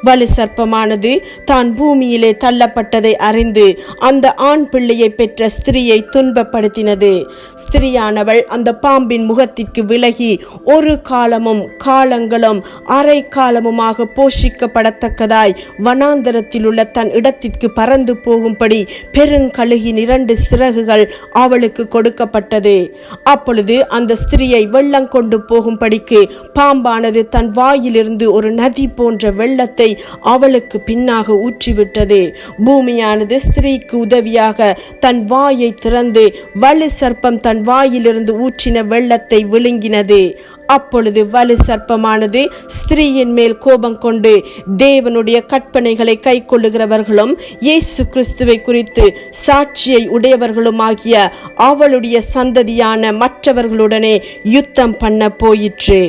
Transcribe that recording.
வலு சர்ப்பமானது தான் பூமியிலே தள்ளப்பட்டதை அறிந்து அந்த ஆண் பிள்ளையை பெற்ற ஸ்திரியை துன்பப்படுத்தினது. ஸ்திரியானவள் அந்த பாம்பின் முகத்திற்கு விலகி ஒரு காலங்களும் அரை காலமுமாக போஷிக்கப்படத்தக்கதாய் வனாந்தரத்தில் உள்ள தன் இடத்திற்கு பறந்து போகும்படி பெருங்கழுகின் 2 சிறகுகள் அவளுக்கு கொடுக்கப்பட்டது. அப்பொழுது அந்த ஸ்திரியை வெள்ளம் கொண்டு போகும்படிக்கு பாம்பானது தன் வாயிலிருந்து ஒரு நதி போன்ற வெள்ளத்தை அவளுக்கு பின்னாக ஊற்றிவிட்டது. பூமியானது ஸ்திரீக்கு உதவியாக தன் வாயை திறந்து வலு சர்ப்பம் தன் வாயிலிருந்து ஊற்றின வெள்ளத்தை விழுங்கினது. அப்பொழுது வலு சர்ப்பமானது ஸ்திரீயின் மேல் கோபம் கொண்டு தேவனுடைய கற்பனைகளை கை கொள்ளுகிறவர்களும் இயேசு கிறிஸ்துவை குறித்து சாட்சியை உடையவர்களுமாகிய அவளுடைய சந்ததியான மற்றவர்களுடனே யுத்தம் பண்ண போயிற்று.